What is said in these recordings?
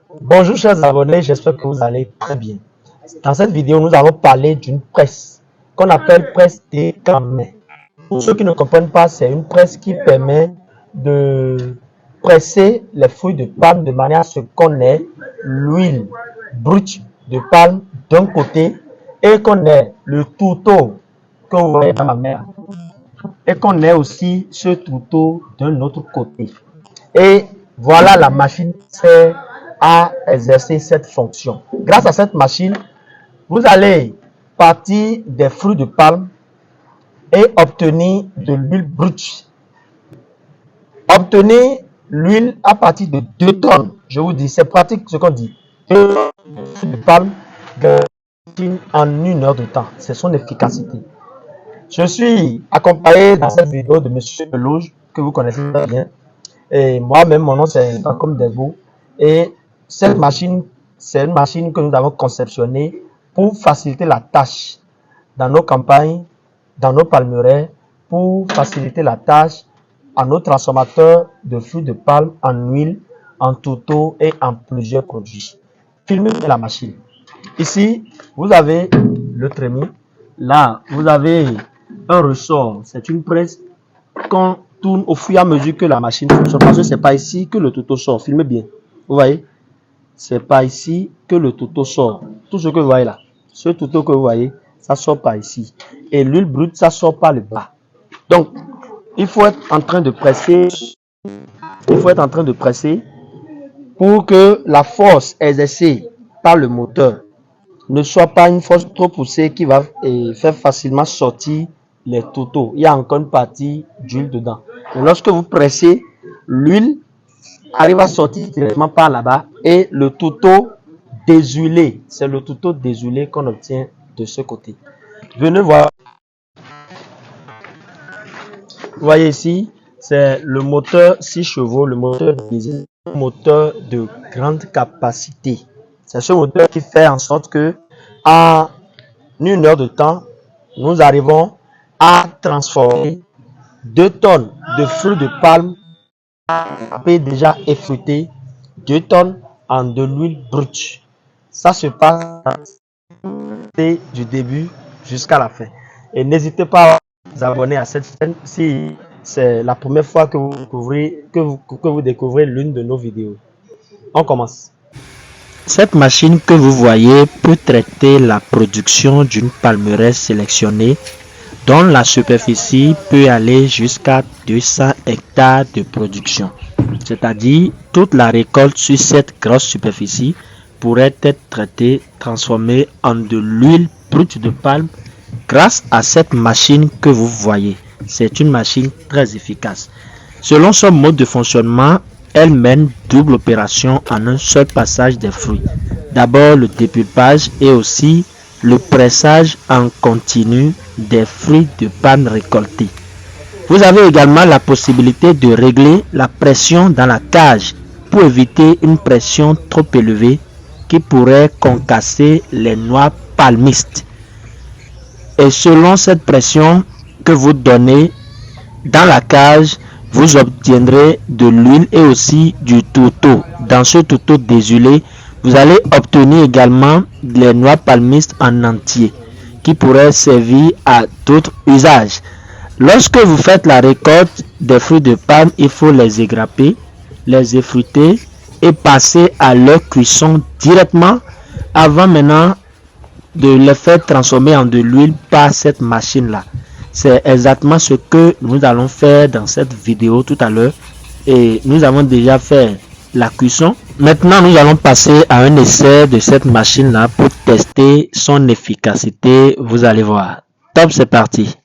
Bonjour chers abonnés, j'espère que vous allez très bien. Dans cette vidéo, nous allons parler d'une presse qu'on appelle presse Descamais. Pour ceux qui ne comprennent pas, c'est une presse qui permet de presser les fruits de palme de manière à ce qu'on ait l'huile brute de palme d'un côté et qu'on ait le tourteau que vous voyez dans ma main et qu'on ait aussi ce tourteau d'un autre côté. Et voilà la machine qui sert à exercer cette fonction. Grâce à cette machine, vous allez partir des fruits de palme et obtenir de l'huile brute. Obtenir l'huile à partir de 2 tonnes. Je vous dis, c'est pratique ce qu'on dit. 2 fruits de palme en 1 heure de temps. C'est son efficacité. Je suis accompagné dans cette vidéo de Monsieur Delouge, que vous connaissez très bien. Et moi-même, mon nom c'est comme Desvaux. Et cette machine, c'est une machine que nous avons conceptionnée pour faciliter la tâche dans nos campagnes, dans nos palmeraies, pour faciliter la tâche à nos transformateurs de fruits de palme en huile, en tourteau et en plusieurs produits. Filmez la machine. Ici, vous avez le trémie. Là, vous avez un ressort. C'est une presse qu'on tourne au fur et à mesure que la machine fonctionne. Parce que c'est pas ici que le tourteau sort. Filmez bien. Vous voyez? C'est pas ici que le tourteau sort. Tout ce que vous voyez là, ce tourteau que vous voyez, ça sort pas ici. Et l'huile brute, ça sort par le bas. Donc, il faut être en train de presser. Il faut être en train de presser pour que la force exercée par le moteur ne soit pas une force trop poussée qui va faire facilement sortir les tourteaux. Il y a encore une partie d'huile dedans. Et lorsque vous pressez, l'huile arrive à sortir directement par là-bas et le tourteau déshuilé, c'est le tourteau déshuilé qu'on obtient de ce côté. Venez voir. Vous voyez ici, c'est le moteur 6 chevaux, le moteur diesel, un moteur de grande capacité. C'est ce moteur qui fait en sorte que en 1 heure de temps, nous arrivons à transformer 2 tonnes de fruits de palme déjà effruités, 2 tonnes en de l'huile brute. Ça se passe du début jusqu'à la fin. Et n'hésitez pas à vous abonner à cette chaîne si c'est la première fois que vous découvrez l'une de nos vidéos. On commence. Cette machine que vous voyez peut traiter la production d'une palmeraie sélectionnée dont la superficie peut aller jusqu'à 200 hectares de production. C'est-à-dire, toute la récolte sur cette grosse superficie pourrait être traitée, transformée en de l'huile brute de palme grâce à cette machine que vous voyez. C'est une machine très efficace. Selon son mode de fonctionnement, elle mène double opération en un seul passage des fruits. D'abord le dépulpage et aussi le pressage en continu des fruits de palme récoltés. Vous avez également la possibilité de régler la pression dans la cage pour éviter une pression trop élevée qui pourrait concasser les noix palmistes. Et selon cette pression que vous donnez dans la cage, vous obtiendrez de l'huile et aussi du tourteau. Dans ce tourteau déshuilé, vous allez obtenir également les noix palmistes en entier qui pourraient servir à d'autres usages. Lorsque vous faites la récolte des fruits de palme, il faut les égrapper, les effruiter et passer à leur cuisson directement avant maintenant de les faire transformer en de l'huile par cette machine-là. C'est exactement ce que nous allons faire dans cette vidéo tout à l'heure. Et nous avons déjà fait la cuisson. Maintenant, nous allons passer à un essai de cette machine-là pour tester son efficacité. Vous allez voir. Top, c'est parti.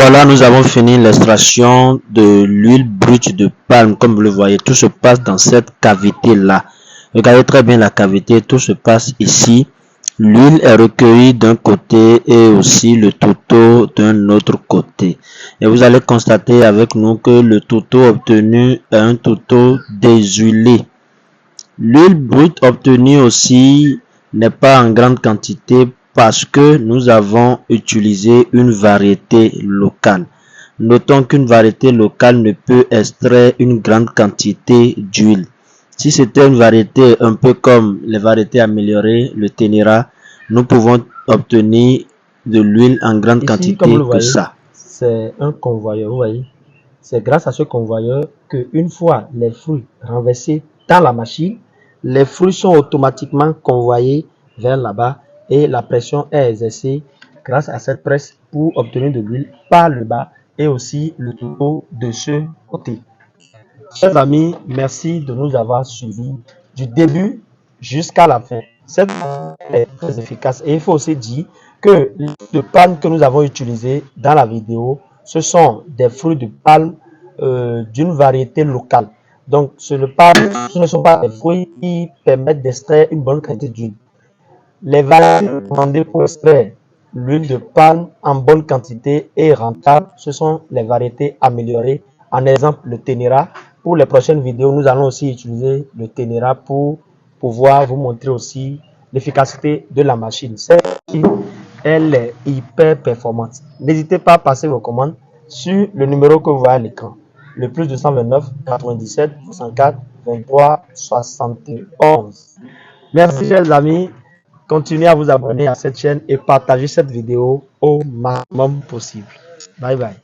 voilà, nous avons fini l'extraction de l'huile brute de palme. Comme vous le voyez, tout se passe dans cette cavité-là. Regardez très bien la cavité, tout se passe ici. L'huile est recueillie d'un côté et aussi le touteau d'un autre côté. Et vous allez constater avec nous que le touteau obtenu est un touteau déshuilé. L'huile brute obtenue aussi n'est pas en grande quantité parce que nous avons utilisé une variété locale. Notons qu'une variété locale ne peut extraire une grande quantité d'huile. Si c'était une variété un peu comme les variétés améliorées, le Ténéra, nous pouvons obtenir de l'huile en grande quantité comme vous voyez, ça. C'est un convoyeur, vous voyez. C'est grâce à ce convoyeur que une fois les fruits renversés dans la machine, les fruits sont automatiquement convoyés vers là-bas et la pression est exercée grâce à cette presse pour obtenir de l'huile par le bas et aussi le touteau de ce côté. Chers amis, merci de nous avoir suivis du début jusqu'à la fin. Cette est très efficace et il faut aussi dire que les palmes que nous avons utilisées dans la vidéo, ce sont des fruits de palme d'une variété locale. Donc, ce ne sont pas des fruits qui permettent d'extraire une bonne quantité d'huile. Les variétés recommandées pour extraire l'huile de palme en bonne quantité et rentable, ce sont les variétés améliorées. En exemple, le Ténéra. Pour les prochaines vidéos, nous allons aussi utiliser le Ténéra pour pouvoir vous montrer aussi l'efficacité de la machine. Cette machine, elle est hyper performante. N'hésitez pas à passer vos commandes sur le numéro que vous voyez à l'écran. Le plus 229 97 64 23 71. Merci chers amis. Continuez à vous abonner à cette chaîne et partagez cette vidéo au maximum possible. Bye bye.